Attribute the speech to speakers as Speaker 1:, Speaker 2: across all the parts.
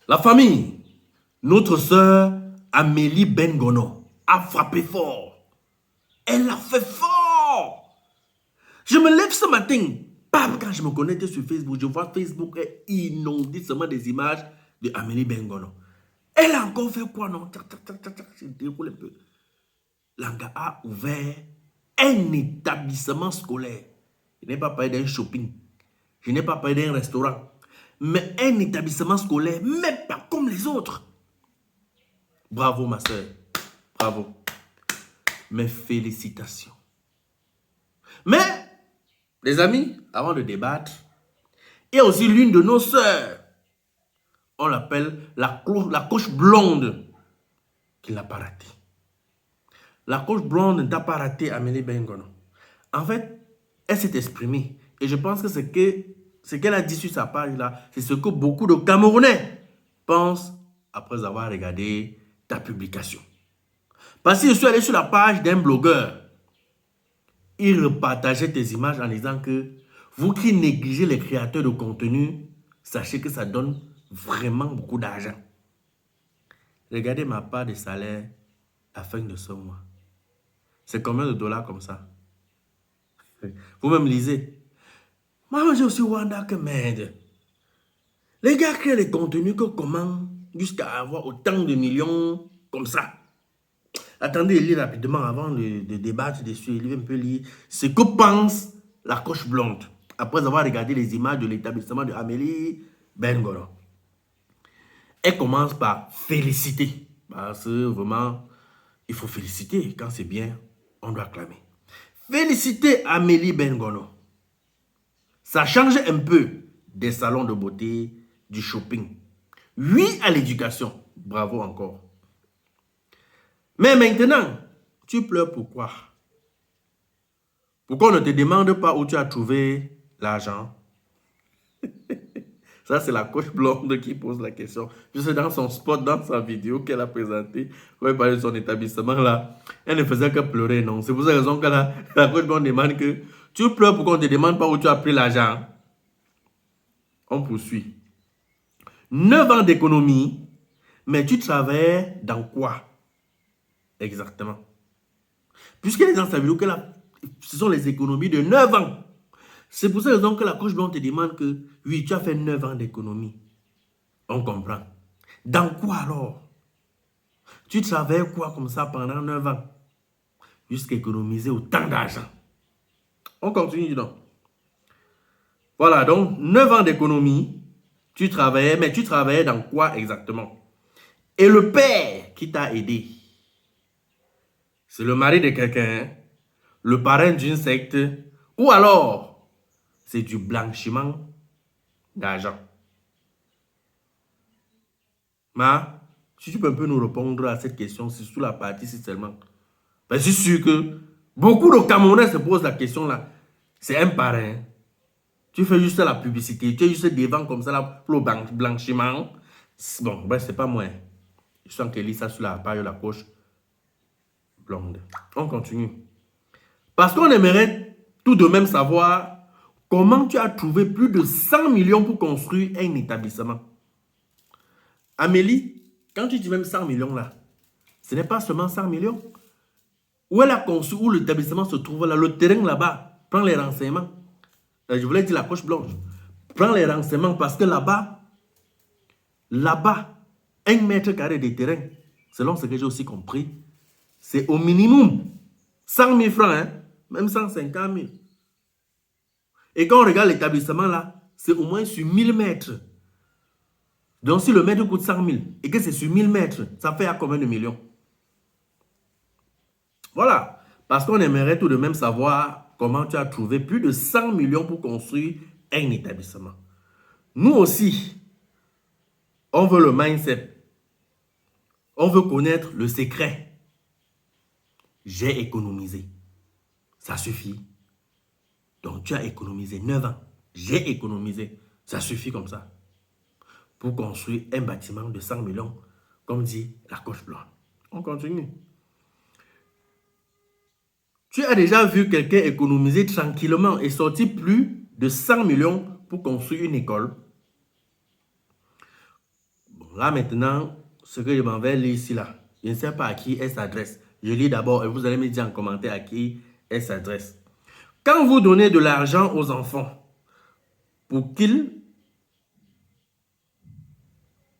Speaker 1: La famille, notre sœur Amélie Bengono a frappé fort. Elle a fait fort. Je me lève ce matin, bam, quand je me connecte sur Facebook, je vois Facebook est inondé seulement des images de Amélie Bengono. Elle a encore fait quoi, non? Je déroule un peu. L'Anga a ouvert un établissement scolaire. Je n'ai pas parlé d'un shopping. Je n'ai pas parlé d'un restaurant. Mais un établissement scolaire, mais pas comme les autres. Bravo, ma soeur. Bravo. Mes félicitations. Mais, les amis, avant de débattre, il y a aussi l'une de nos sœurs. On l'appelle la coche blonde qui n'a pas raté. La coche blonde n'a pas raté Amélie Bengono. En fait, elle s'est exprimée. Et je pense que ce qu'elle a dit sur sa page là, c'est ce que beaucoup de Camerounais pensent après avoir regardé ta publication. Parce que je suis allé sur la page d'un blogueur. Il repartageait tes images en disant que vous qui négligez les créateurs de contenu, sachez que ça donne vraiment beaucoup d'argent. Regardez ma part de salaire à la fin de ce mois. C'est combien de dollars comme ça? Vous-même lisez. Moi, je suis Wanda que merde. Les gars créent les contenus que comment jusqu'à avoir autant de millions comme ça. Attendez, lire rapidement avant de débattre dessus. Il un peu lire ce que pense la coche blonde après avoir regardé les images de l'établissement de Amélie Bengono. Elle commence par féliciter. Parce que vraiment, il faut féliciter. Quand c'est bien, on doit acclamer. Féliciter Amélie Bengono. Ça change un peu des salons de beauté, du shopping. Oui à l'éducation. Bravo encore. Mais maintenant, tu pleures pourquoi? Pourquoi on ne te demande pas où tu as trouvé l'argent? Ça, c'est la coach blonde qui pose la question. Juste dans son spot, dans sa vidéo qu'elle a présentée, quand elle parlait de son établissement là, elle ne faisait que pleurer, non? C'est pour cette raison que la coach blonde demande que tu pleures pourquoi on ne te demande pas où tu as pris l'argent? On poursuit. 9 ans d'économie, mais tu travaillais dans quoi? Exactement. Puisqu'elle est dans sa vidéo, ce sont les économies de 9 ans. C'est pour cette raison que la coach blonde te demande que, oui, tu as fait 9 ans d'économie. On comprend. Dans quoi alors? Tu travaillais quoi comme ça pendant 9 ans? Jusqu'à économiser autant d'argent. On continue donc. Voilà, donc 9 ans d'économie, tu travaillais, mais tu travaillais dans quoi exactement? Et le père qui t'a aidé, c'est le mari de quelqu'un, le parrain d'une secte, ou alors c'est du blanchiment d'argent. Ma, si tu peux un peu nous répondre à cette question, c'est sur la partie si seulement. Ben, je suis sûr que beaucoup de Camerounais se posent la question là. C'est un parrain. Tu fais juste la publicité, tu es juste devant comme ça là pour le blanchiment. Bon, bref, c'est pas moi. Je sens qu'elle lit ça sur la page de la coche blonde. On continue. Parce qu'on aimerait tout de même savoir comment tu as trouvé plus de 100 millions pour construire un établissement. Amélie, quand tu dis même 100 millions là, ce n'est pas seulement 100 millions. Où elle a conçu, où l'établissement se trouve là, le terrain là-bas, prends les renseignements. Je voulais dire la coche blanche. Prends les renseignements parce que là-bas, 1 mètre carré de terrain, selon ce que j'ai aussi compris, c'est au minimum 100 000 francs, hein? Même 150 000. Et quand on regarde l'établissement là, c'est au moins sur 1000 mètres. Donc si le mètre coûte 100 000 et que c'est sur 1000 mètres, ça fait à combien de millions? Voilà. Parce qu'on aimerait tout de même savoir comment tu as trouvé plus de 100 millions pour construire un établissement. Nous aussi, on veut le mindset. On veut connaître le secret. J'ai économisé. Ça suffit. Donc tu as économisé 9 ans. J'ai économisé. Ça suffit comme ça. Pour construire un bâtiment de 100 millions, comme dit la coche blonde. On continue. Tu as déjà vu quelqu'un économiser tranquillement et sortir plus de 100 millions pour construire une école? Bon, là maintenant, ce que je m'en vais lire ici, là, je ne sais pas à qui elle s'adresse. Je lis d'abord et vous allez me dire en commentaire à qui elle s'adresse. Quand vous donnez de l'argent aux enfants pour qu'ils...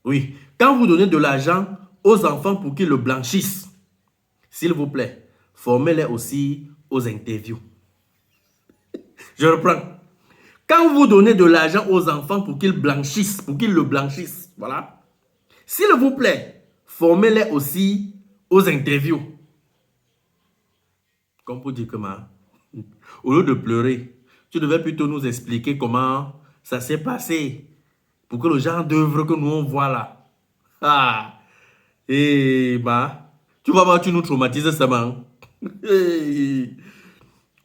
Speaker 1: Oui, quand vous donnez de l'argent aux enfants pour qu'ils le blanchissent, s'il vous plaît, formez-les aussi aux interviews. Je reprends. Quand vous donnez de l'argent aux enfants pour qu'ils blanchissent, pour qu'ils le blanchissent, voilà. S'il vous plaît, formez-les aussi aux interviews. Comme pour dire comment, au lieu de pleurer, tu devais plutôt nous expliquer comment ça s'est passé pour que le genre d'œuvre que nous on voit là. Ah, et bah, tu vas voir, tu nous traumatises seulement.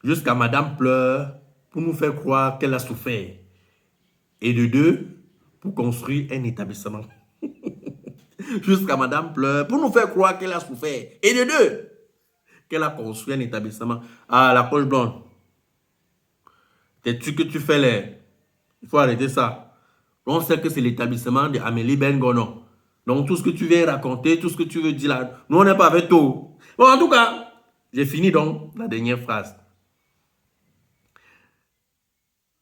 Speaker 1: Jusqu'à Madame pleure pour nous faire croire qu'elle a souffert. Et de deux, pour construire un établissement. Jusqu'à Madame pleure pour nous faire croire qu'elle a souffert. Et de deux, qu'elle a construit un établissement. Ah, la poche blonde. T'es-tu que tu fais les... Il faut arrêter ça. On sait que c'est l'établissement d'Amélie Bengono. Donc, tout ce que tu viens raconter, tout ce que tu veux dire là, nous, on n'est pas avec toi. Bon, en tout cas, j'ai fini donc la dernière phrase.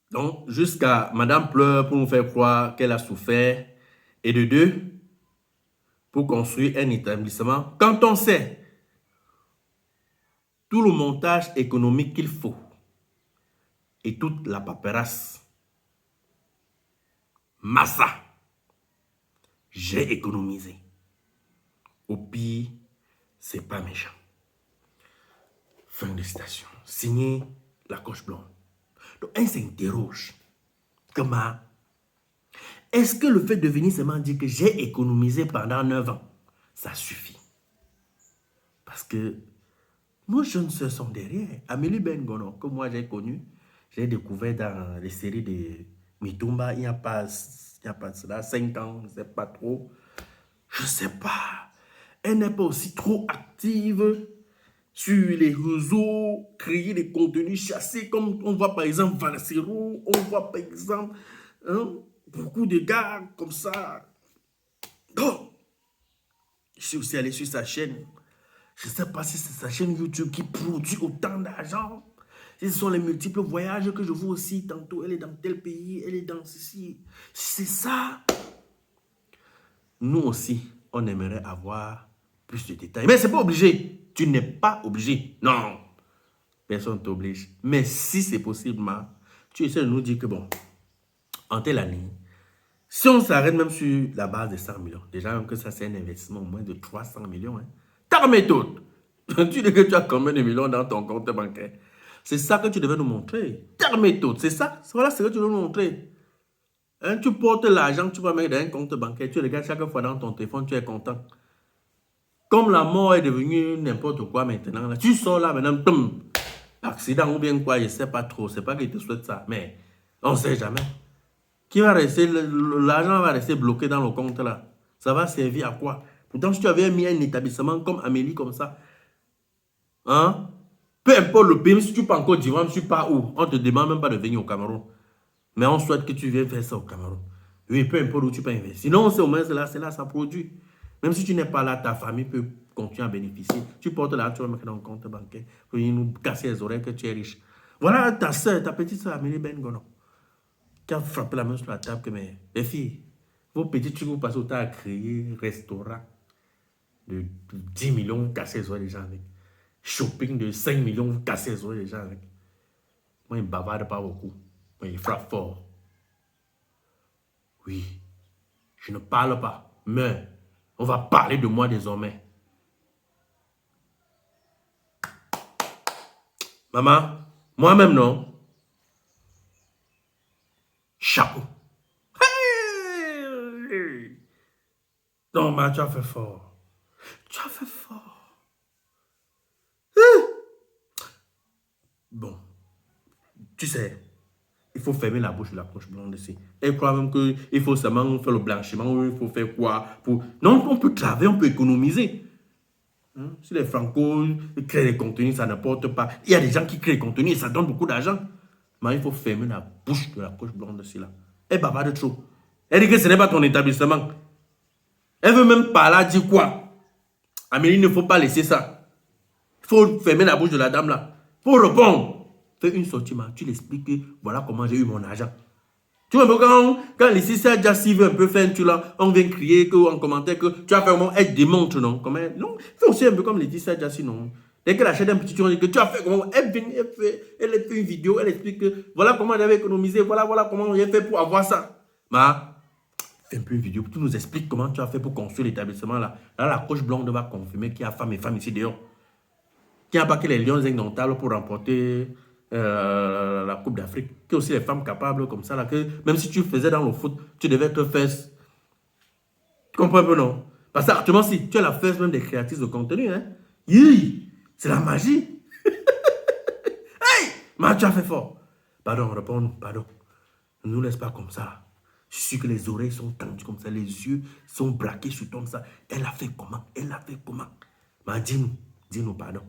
Speaker 1: Donc, jusqu'à Madame pleure pour nous faire croire qu'elle a souffert. Et de deux, pour construire un établissement. Quand on sait tout le montage économique qu'il faut et toute la paperasse, massa, j'ai économisé. Au pire, c'est pas méchant. Fin de citation. Signé La Coche Blonde. Donc, elle s'interroge. Comment? Est-ce que le fait de venir seulement dire que j'ai économisé pendant 9 ans, ça suffit? Parce que nos jeunes sœurs sont derrière. Amélie Bengono, que moi j'ai connue, j'ai découvert dans les séries de Mitumba, il n'y a pas de cela, 5 ans, je ne sais pas trop. Je ne sais pas. Elle n'est pas aussi trop active sur les réseaux, créer des contenus chassés, comme on voit par exemple Valsero, on voit par exemple beaucoup de gars comme ça. Oh, je suis aussi allé sur sa chaîne. Je ne sais pas si c'est sa chaîne YouTube qui produit autant d'argent. Ce sont les multiples voyages que je vois aussi. Tantôt, elle est dans tel pays, elle est dans ceci. C'est ça. Nous aussi, on aimerait avoir plus de détails. Mais ce n'est pas obligé. Tu n'es pas obligé. Non. Personne ne t'oblige. Mais si c'est possible, tu essaies de nous dire que bon, en telle année, si on s'arrête même sur la base de 100 millions, déjà même que ça c'est un investissement au moins de 300 millions, hein. Ta méthode. Tu dis que tu as combien de millions dans ton compte bancaire? C'est ça que tu devais nous montrer. Ta méthode, c'est ça. Voilà ce que tu devais nous montrer. Hein, tu portes l'argent que tu vas mettre dans un compte bancaire, tu regardes chaque fois dans ton téléphone, tu es content. Comme la mort est devenue n'importe quoi maintenant, là, tu sors là maintenant, boum, accident ou bien quoi, je ne sais pas trop. C'est pas que je te souhaite ça, mais on ne sait jamais. Qui va rester, l'argent va rester bloqué dans le compte là. Ça va servir à quoi? Pourtant, si tu avais mis un établissement comme Amélie, comme ça, hein, peu importe le pays, si tu peux encore dire, je ne suis pas où, on ne te demande même pas de venir au Cameroun. Mais on souhaite que tu viennes faire ça au Cameroun. Oui, peu importe où tu peux investir. Sinon, c'est au moins là, c'est là, ça produit. Même si tu n'es pas là, ta famille peut continuer à bénéficier. Tu portes là, tu vas mettre dans le compte bancaire pour nous casser les oreilles que tu es riche. Voilà ta soeur, ta petite soeur Amélie Bengono, qui a frappé la main sur la table que, mais les filles, vos petits trucs, vous passez autant à créer restaurant de 10 millions, vous cassez les oreilles des gens avec. Shopping de 5 millions, vous cassez les oreilles des gens avec. Moi, il ne bavarde pas beaucoup. Moi, il frappe fort. Oui, je ne parle pas, mais on va parler de moi désormais. Maman, moi-même non. Chapeau. Hey! Non, mais tu as fait fort. Tu as fait fort. Bon, tu sais, il faut fermer la bouche de la Coche Blonde ici. Elle croit même qu'il faut seulement faire le blanchiment ou il faut faire quoi pour... Non, on peut travailler, on peut économiser. Hein? Si les Franco créent des contenus, ça n'apporte pas. Il y a des gens qui créent des contenus et ça donne beaucoup d'argent. Mais il faut fermer la bouche de la Coche Blonde ici là. Elle bavarde trop. Elle dit que ce n'est pas ton établissement. Elle veut même pas là dire quoi? Amélie, il ne faut pas laisser ça. Il faut fermer la bouche de la dame là. Il faut répondre. Fais une sortie, tu l'expliques que voilà comment j'ai eu mon argent. Tu vois, quand les CCA Jassi veut un peu faire un truc là, on vient crier en commentaire que tu as fait comment elle démontre, non? Comment non, fais aussi un peu comme les CCA Jassi, non? Dès qu'elle achète un petit truc, on dit que tu as fait comment elle vient, elle fait une vidéo, elle explique que voilà comment elle avait économisé, voilà comment elle a fait pour avoir ça. Fais un peu une vidéo, tu nous expliques comment tu as fait pour construire l'établissement là. Là, la coach blonde va confirmer qu'il y a femmes et femmes ici dehors. Qu'il n'y a pas que les Lions indomptables pour remporter la Coupe d'Afrique. Qu'il y a aussi les femmes capables comme ça là, que même si tu faisais dans le foot, tu devais être first. Tu comprends un peu, non? Parce que actuellement, si tu es la first même des créatrices de contenu, hein, c'est la magie. Hey! Mais tu as fait fort. Pardon, réponds-nous, pardon. Ne nous laisse pas comme ça. Je suis sûr que les oreilles sont tendues comme ça, les yeux sont braqués sur toi comme ça. Elle a fait comment? Elle a fait comment? Mais dis-nous, pardon.